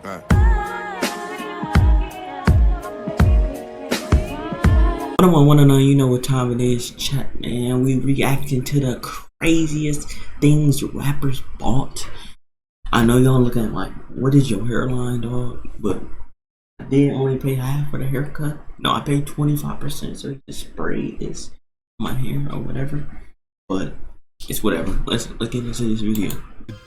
I don't want to know, you know what time it is, chat, man. We reacting to the craziest things rappers bought. I know y'all looking like, what is your hairline, dog? But I did only pay half for the haircut. No, I paid 25%, so he just sprayed this my hair or whatever. But it's whatever. Let's get into this video.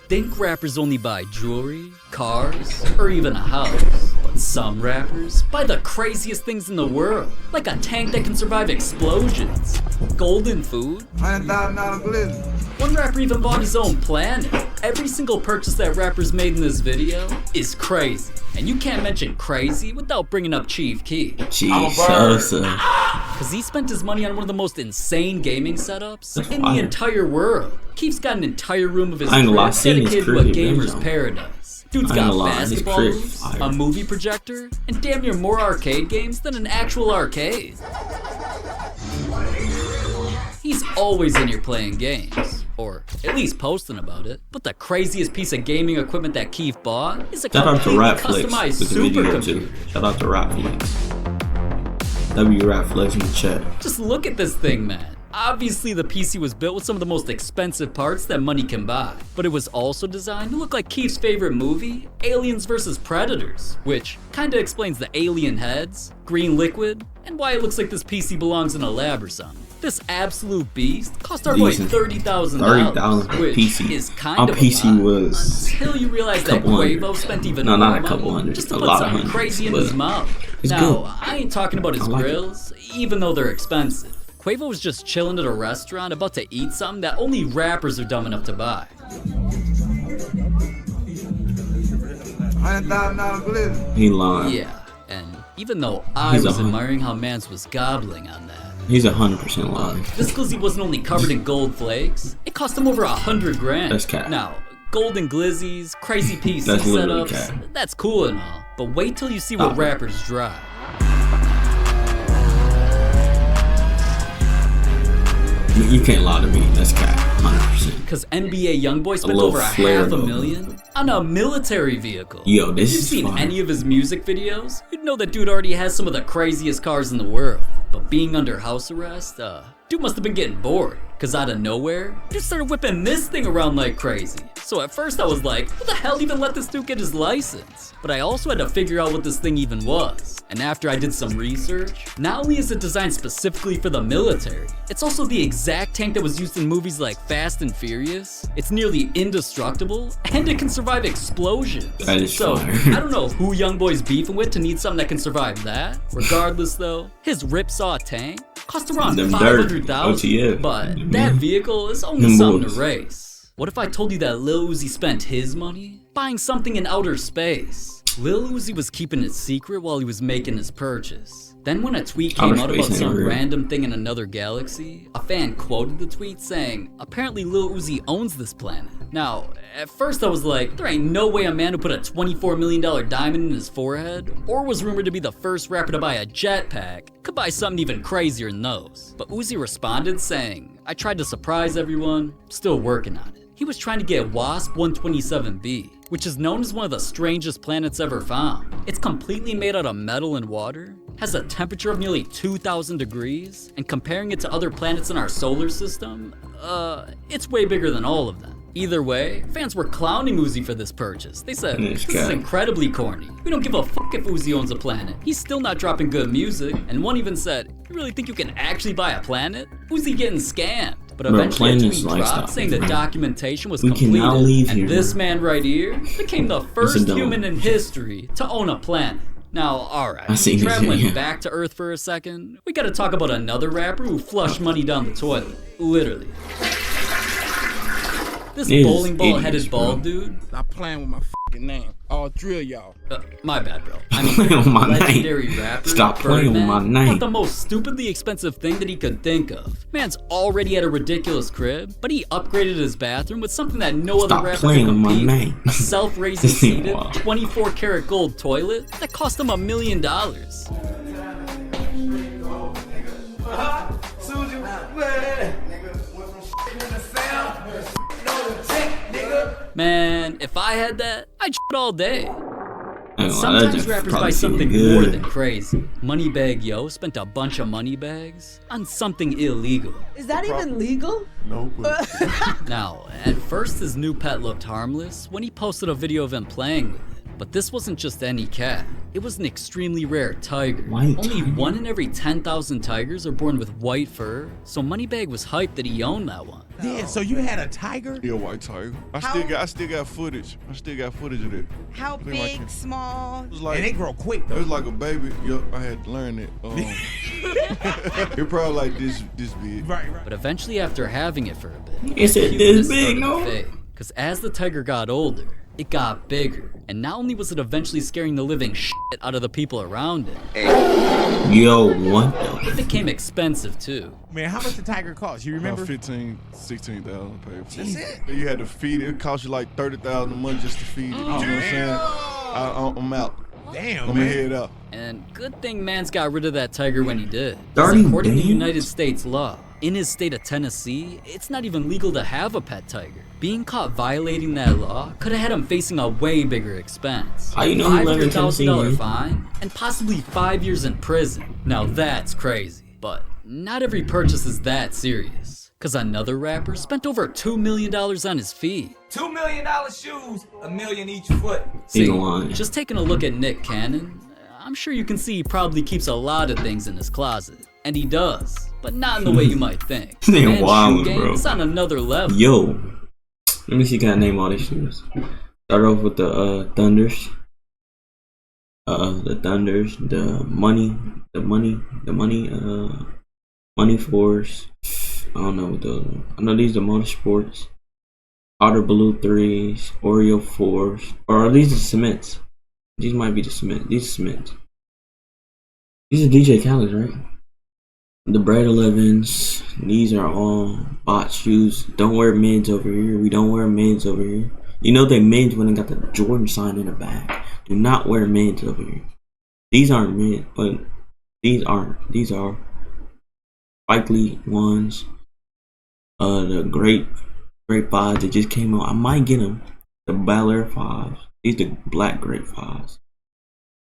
Think rappers only buy jewelry, cars, or even a house. But some rappers buy the craziest things in the world, like a tank that can survive explosions, golden food. $100,000 glizzy. One rapper even bought his own planet. Every single purchase that rappers made in this video is crazy. And you can't mention crazy without bringing up Chief Keef. Jesus. Cause he spent his money on one of the most insane gaming setups in the entire world. Keef's got an entire room of his crib dedicated to a gamer's paradise. Dude's got basketball hoops, a movie projector, and damn near more arcade games than an actual arcade. He's always in here playing games, or at least posting about it. But the craziest piece of gaming equipment that Keef bought is a completely customized supercomputer. Shout out to Rapflix. Rapflix in the chat. Just look at this thing, man. Obviously the PC was built with some of the most expensive parts that money can buy, but it was also designed to look like Keef's favorite movie, Aliens vs. Predators, which kinda explains the alien heads, green liquid, and why it looks like this PC belongs in a lab or something. This absolute beast cost our boy $30,000, which PC. is kind of PC a lot, was until you realize that Quavo spent even more not a couple money hundred, just to a put lot of something hundreds, crazy in his mouth. Now, good. I ain't talking about his grills, even though they're expensive. Quavo was just chilling at a restaurant about to eat something that only rappers are dumb enough to buy. $100,000 glizzy. He lying. Yeah, and even though I was admiring how Mans was gobbling on that, he's 100% lying. this glizzy wasn't only covered in gold flakes, it cost him over $100 grand. That's cap. Now, golden glizzies, crazy PC That's literally setups, cap. that's cool and all, but wait till you see what rappers drive. You can't lie to me. That's cap. 100%. Cause NBA YoungBoy spent over $500,000 on a military vehicle. Yo, this if you've is seen fun. any of his music videos, you'd know that dude already has some of the craziest cars in the world. But being under house arrest, dude must have been getting bored. Cause out of nowhere, dude started whipping this thing around like crazy. So at first I was like, who the hell even let this dude get his license? But I also had to figure out what this thing even was. And after I did some research, not only is it designed specifically for the military, it's also the exact tank that was used in movies like Fast and Furious. It's nearly indestructible, and it can survive explosions. That is so, fire. I don't know who YoungBoy's beefing with to need something that can survive that. Regardless though, his Ripsaw tank cost around $500,000, but that vehicle is only something to race. What if I told you that Lil Uzi spent his money buying something in outer space? Lil Uzi was keeping it secret while he was making his purchase. Then when a tweet came out about some random thing in another galaxy, a fan quoted the tweet saying, apparently Lil Uzi owns this planet. Now, at first I was like, there ain't no way a man who put a $24 million diamond in his forehead, or was rumored to be the first rapper to buy a jetpack, could buy something even crazier than those. But Uzi responded saying, I tried to surprise everyone, still working on it. He was trying to get WASP 127b, which is known as one of the strangest planets ever found. It's completely made out of metal and water, has a temperature of nearly 2,000 degrees, and comparing it to other planets in our solar system, it's way bigger than all of them. Either way, fans were clowning Uzi for this purchase. They said, this is incredibly corny. We don't give a fuck if Uzi owns a planet. He's still not dropping good music. And one even said, you really think you can actually buy a planet? Uzi getting scammed. But eventually a tweet dropped saying the documentation was completed, and this man right here became the first human in history to own a planet. Now, alright, traveling back to Earth for a second, we gotta talk about another rapper who flushed money down the toilet. Literally. This bowling ball headed bald dude. Stop playing with my fucking name. I'll drill y'all. My bad, bro. I mean, playing with my legendary name. Rapper, Stop playing with my name. Bought the most stupidly expensive thing that he could think of. Man's already had a ridiculous crib, but he upgraded his bathroom with something that no other rapper could compete. A self-raising seated, 24 karat gold toilet that cost him $1 million. Man, if I had that, I'd shit all day. Sometimes rappers buy something more than crazy. Moneybagg Yo spent a bunch of money bags on something illegal. Is that even legal? No. Now, at first his new pet looked harmless when he posted a video of him playing with it. But this wasn't just any cat. It was an extremely rare tiger. Only 1 in every 10,000 tigers are born with white fur, so Moneybagg was hyped that he owned that one. Yeah, so you had a tiger? Yeah, white tiger. I still got footage. I still got footage of it. How big, small? It was like, And they grow quick though. it was like a baby. Yo, I had to learn it. It probably like this big. Right. But eventually after having it for a bit, Is it this big, no? Because as the tiger got older, it got bigger. And not only was it eventually scaring the living shit out of the people around it, Yo, what it the? became expensive too. Man, how much the tiger cost? You remember? About 15, 16,000 paid for. That's it? You had to feed it. It cost you like 30,000 a month just to feed it. You know what I'm saying? I'm out. Damn, Let me man. head out. And good thing Mans got rid of that tiger when he did. 'Cause 30 according to bands? United States law, in his state of Tennessee, it's not even legal to have a pet tiger. Being caught violating that law could have had him facing a way bigger expense. How you know he live in Tennessee, $500,000 man? fine and possibly 5 years in prison. Now that's crazy. But not every purchase is that serious. Cause another rapper spent over $2 million on his feet. $2 million shoes, $1 million each foot. See, lying. just taking a look at Nick Cannon, I'm sure you can see he probably keeps a lot of things in his closet. And he does, but not in the way you might think. They Man's wildin', shoe game bro. is on another level. Yo, let me see. Can I name all these shoes? Start off with the Thunders. The Thunders, the Money Force. I don't know what those are. I know these are Motorsports. Otter Blue 3s, Oreo 4s, or are these the cements? These might be the cement. These are cements. These are DJ Khaled's, right? The Bread 11s. These are all bot shoes. Don't wear mids over here. We don't wear mids over here. You know they mids when they got the Jordan sign in the back. Do not wear mids over here. These aren't mid, but these aren't. These are Spike Lee ones. The Grape 5s that just came out. I might get them. The Bel Air 5s. These the black Grape 5s.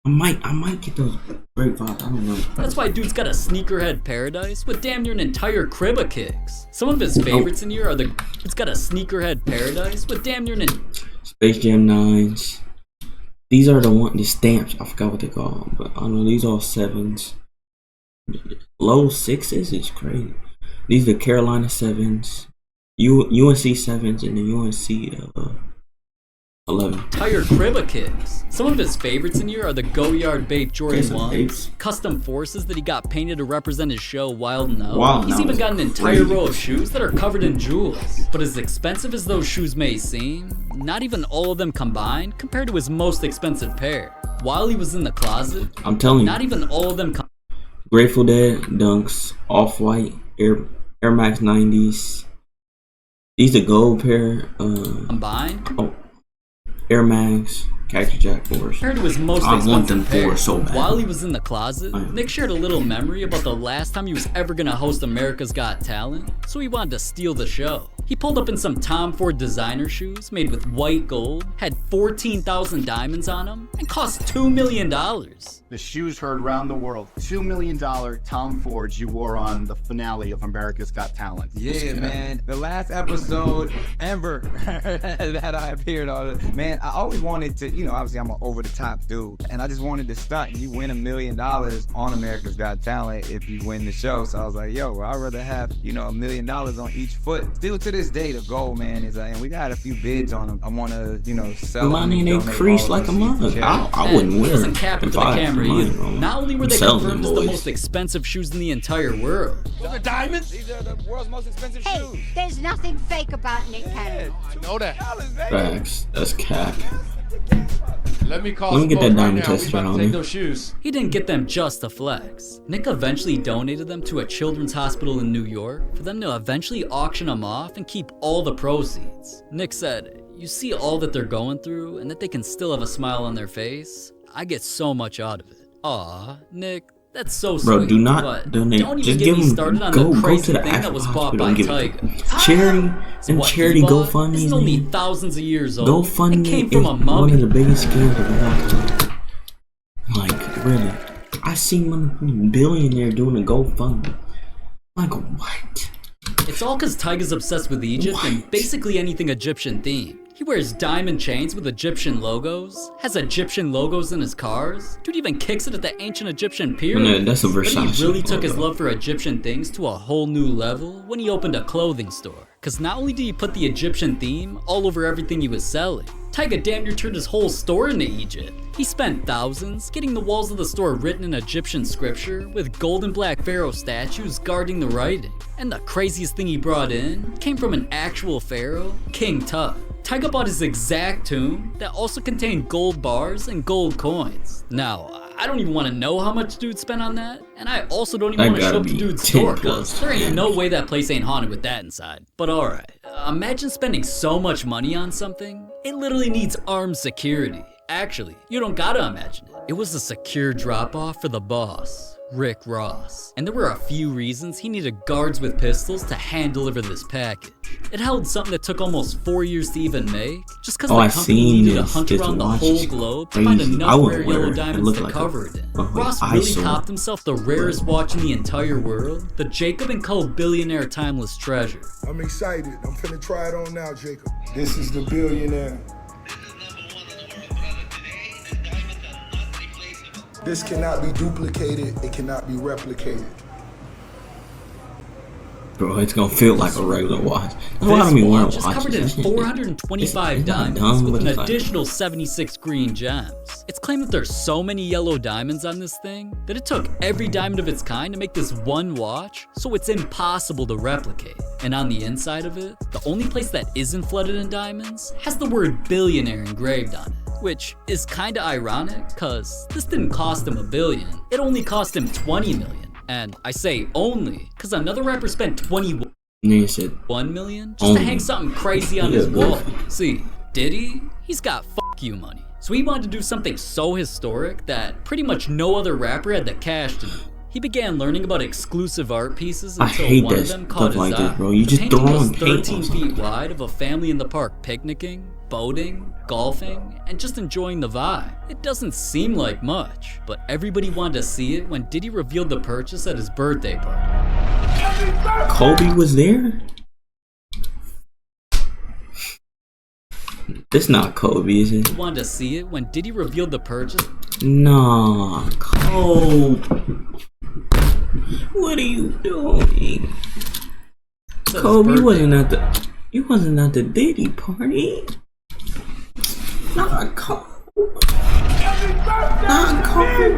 I might get those Grape 5s. I don't know. That's why dude's got a sneakerhead paradise with damn near an entire crib of kicks. Some of his favorites in here are it's got a sneakerhead paradise with damn near Space Jam 9s. These are the stamps. I forgot what they call them, but I know these all 7s. Low 6s is crazy. These are the Carolina 7s, UNC 7s, and the UNC 11. entire crib of kicks. Some of his favorites in here are the Goyard Bape Jordan Some 1s, apes. custom forces that he got painted to represent his show Wild 'N Out. Wild 'N He's Out even is got an entire crazy. row of shoes that are covered in jewels. But as expensive as those shoes may seem, not even all of them combined compared to his most expensive pair. While he was in the closet, I'm telling you, not even all of them Grateful Dead Dunks, Off-White, Air Max 90s. These are gold pair. combined Air Max, Cactus Jack 4s. compared to his most I want expensive them pair. 4s so bad. While he was in the closet, I know. Nick shared a little memory about the last time he was ever gonna host America's Got Talent, so he wanted to steal the show. He pulled up in some Tom Ford designer shoes made with white gold, had 14,000 diamonds on them, and cost $2 million. The shoes heard round the world. $2 million Tom Fords you wore on the finale of America's Got Talent. Yeah, man. The last episode ever that I appeared on, man, I always wanted to, obviously I'm an over-the-top dude, and I just wanted to stunt. You win $1 million on America's Got Talent if you win the show. So I was like, yo, I'd rather have, $1 million on each foot. Still to this day, the goal, man, is, and we got a few bids on them. I want to, sell them. Money, they donate crease all like a the mug. proceeds to I charity. wouldn't He wear doesn't them. cap it if to the I had camera money, either. bro. Not only were I'm they selling confirmed them as the boys. most expensive shoes in the entire world, Those are diamonds? These are the world's most expensive Hey, shoes. there's nothing fake about Nick Cannon. I know that. Facts. That's cap. Let me call Let me get Smoke that right diamond now. We tester about to on take me. those shoes. he didn't get them just to flex. Nick eventually donated them to a children's hospital in New York for them to eventually auction them off and keep all the proceeds. Nick said, "You see all that they're going through and that they can still have a smile on their face? I get so much out of it." Aw, Nick, that's so sweet. Bro, do not but donate. Don't even Just get give me them. started on Go the to crazy the thing that actual was bought hospital by and give Tiger. it. Charity and What charity he bought GoFundMes. isn't only man. thousands of years old. GoFundMe It came from is a one mummy. of the biggest scams of all time. really. I seen one billionaire doing a GoFundMe. Like, what? It's all because Tyga's obsessed with Egypt and basically anything Egyptian themed. He wears diamond chains with Egyptian logos, has Egyptian logos in his cars. Dude even kicks it at the ancient Egyptian pyramids. No, that's a Versace But he really took logo. his love for Egyptian things to a whole new level when he opened a clothing store. Cause not only did he put the Egyptian theme all over everything he was selling, Tyga damn near turned his whole store into Egypt. He spent thousands getting the walls of the store written in Egyptian scripture with gold and black pharaoh statues guarding the writing. And the craziest thing he brought in came from an actual pharaoh, King Tut. Tyga bought his exact tomb that also contained gold bars and gold coins. Now, I don't even want to know how much dude spent on that, and I also don't even want to show up to dude's store, cause there ain't no way that place ain't haunted with that inside. But alright, imagine spending so much money on something, it literally needs armed security. Actually, you don't gotta imagine it. It was a secure drop-off for the boss, Rick Ross. And there were a few reasons he needed guards with pistols to hand deliver this package. It held something that took almost 4 years to even make, just because the company needed to hunt around the whole globe to find enough rare yellow diamonds to cover it in. Ross really copped himself the rarest watch in the entire world, the Jacob & Co. Billionaire Timeless Treasure. I'm excited. I'm finna try it on now, Jacob. This is the Billionaire. This cannot be duplicated. It cannot be replicated. Bro, it's gonna feel like a regular watch. This watch is covered in 425 diamonds with an additional 76 green gems. It's claimed that there's so many yellow diamonds on this thing that it took every diamond of its kind to make this one watch, so it's impossible to replicate. And on the inside of it, the only place that isn't flooded in diamonds has the word billionaire engraved on it. Which is kinda ironic, cause this didn't cost him $1 billion. It only cost him $20 million. And I say only, cause another rapper spent $21 million just to hang something crazy on his wall. See, Diddy, he's got fuck you money. So he wanted to do something so historic that pretty much no other rapper had the cash to do. He began learning about exclusive art pieces until one of them caught his eye. The painting was 13 feet wide of a family in the park picnicking, boating, golfing, and just enjoying the vibe. It doesn't seem like much, but everybody wanted to see it when Diddy revealed the purchase at his birthday party. Kobe was there? This not Kobe, is it? He wanted to see it when Diddy revealed the purchase. Nah, Kobe. What are you doing? Kobe, you wasn't at the Diddy party. Not Kobe. Not Kobe.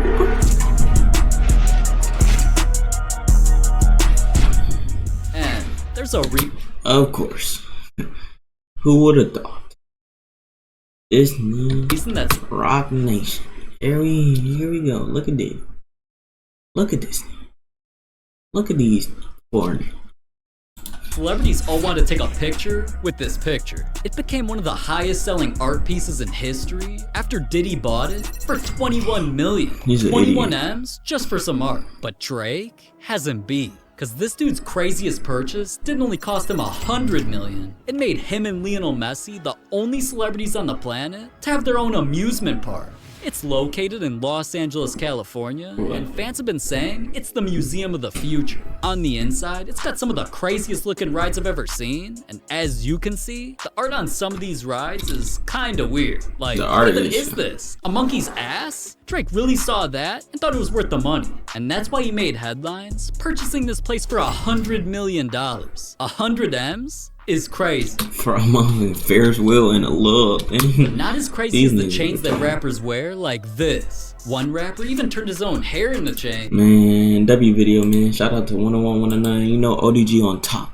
And there's a Of course. Who would have thought? Disney, Rock Nation. Here we go. Look at this. Look at this. Look at these foreigners. Celebrities all wanted to take a picture with this picture. It became one of the highest selling art pieces in history after Diddy bought it for $21 million. 21 M's just for some art. But Drake hasn't beat. Cause this dude's craziest purchase didn't only cost him $100 million. It made him and Lionel Messi the only celebrities on the planet to have their own amusement park. It's located in Los Angeles, California, and fans have been saying it's the museum of the future. On the inside, it's got some of the craziest looking rides I've ever seen, and as you can see, the art on some of these rides is kinda weird. Like, what is this? A monkey's ass? Drake really saw that and thought it was worth the money. And that's why he made headlines, purchasing this place for $100 million. 100 M's? Is crazy. From Ferris Wheel and a love. Not as crazy as the chains that rappers wear, like this. One rapper even turned his own hair into chains. Man, W video, man. Shout out to 101, 109. You know, ODG on top.